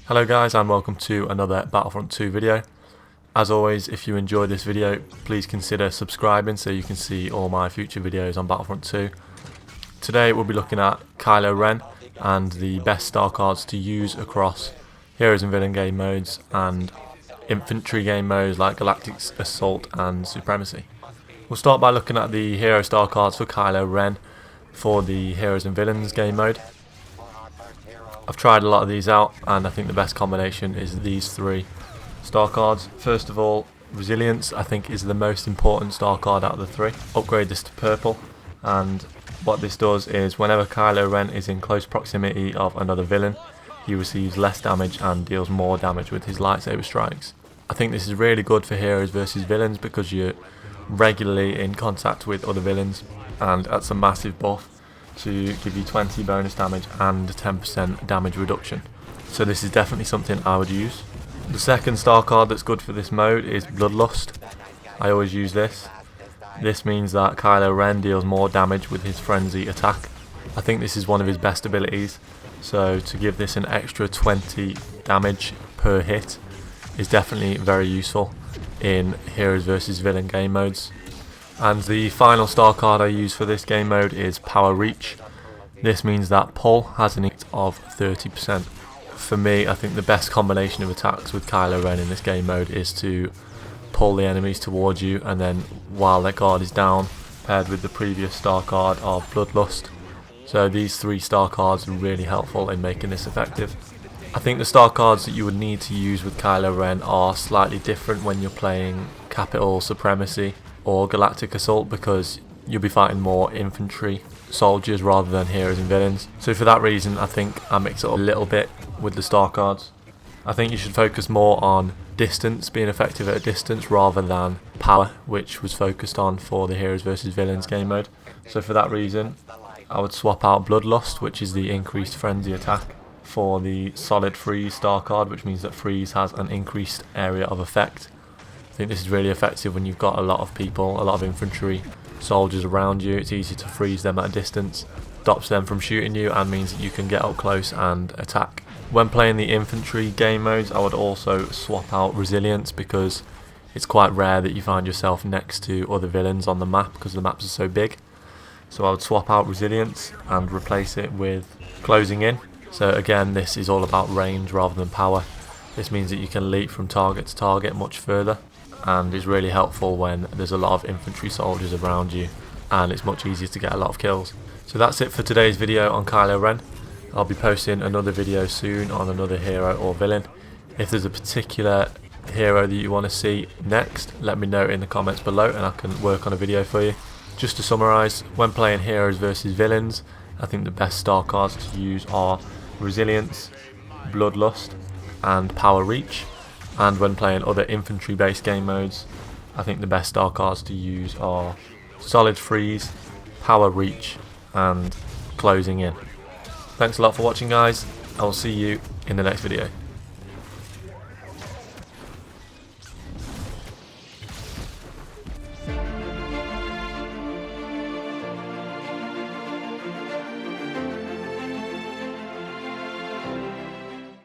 Hello guys, and welcome to another Battlefront 2 video. As always, if you enjoyed this video, please consider subscribing so you can see all my future videos on Battlefront 2. Today we'll be looking at Kylo Ren and the best star cards to use across Heroes and Villain game modes and infantry game modes like Galactic Assault and Supremacy. We'll start by looking at the hero star cards for Kylo Ren for the Heroes and Villains game mode. I've tried a lot of these out, and I think the best combination is these three star cards. First of all, Resilience I think is the most important star card out of the three. Upgrade this to purple, and what this does is whenever Kylo Ren is in close proximity of another villain, he receives less damage and deals more damage with his lightsaber strikes. I think this is really good for heroes versus villains because you're regularly in contact with other villains, and that's a massive buff to give you 20 bonus damage and 10% damage reduction. So this is definitely something I would use. The second star card that's good for this mode is Bloodlust. I always use this. This means that Kylo Ren deals more damage with his frenzy attack. I think this is one of his best abilities, so to give this an extra 20 damage per hit is definitely very useful in Heroes vs Villain game modes. And the final star card I use for this game mode is Power Reach. This means that pull has an hit of 30%. For me, I think the best combination of attacks with Kylo Ren in this game mode is to pull the enemies towards you, and then while their guard is down, paired with the previous star card of Bloodlust. So these three star cards are really helpful in making this effective. I think the star cards that you would need to use with Kylo Ren are slightly different when you're playing Capital Supremacy or Galactic Assault, because you'll be fighting more infantry soldiers rather than heroes and villains. So for that reason, I think I mix it up a little bit with the star cards. I think you should focus more on distance, being effective at a distance, rather than power, which was focused on for the Heroes vs Villains game mode. So for that reason, I would swap out Bloodlust, which is the increased frenzy attack, for the solid freeze star card, which means that freeze has an increased area of effect. I think this is really effective when you've got a lot of people, a lot of infantry soldiers around you. It's easy to freeze them at a distance, stops them from shooting you, and means that you can get up close and attack. When playing the infantry game modes, I would also swap out Resilience, because it's quite rare that you find yourself next to other villains on the map because the maps are so big. So I would swap out Resilience and replace it with Closing In. So again, this is all about range rather than power. This means that you can leap from target to target much further, and is really helpful when there's a lot of infantry soldiers around you, and it's much easier to get a lot of kills. So that's it for today's video on Kylo Ren. I'll be posting another video soon on another hero or villain. If there's a particular hero that you want to see next, let me know in the comments below and I can work on a video for you. Just to summarise, when playing heroes versus villains, I think the best star cards to use are Resilience, Bloodlust and Power Reach. And when playing other infantry based game modes, I think the best star cards to use are Solid Freeze, Power Reach and Closing In. Thanks a lot for watching guys, I will see you in the next video.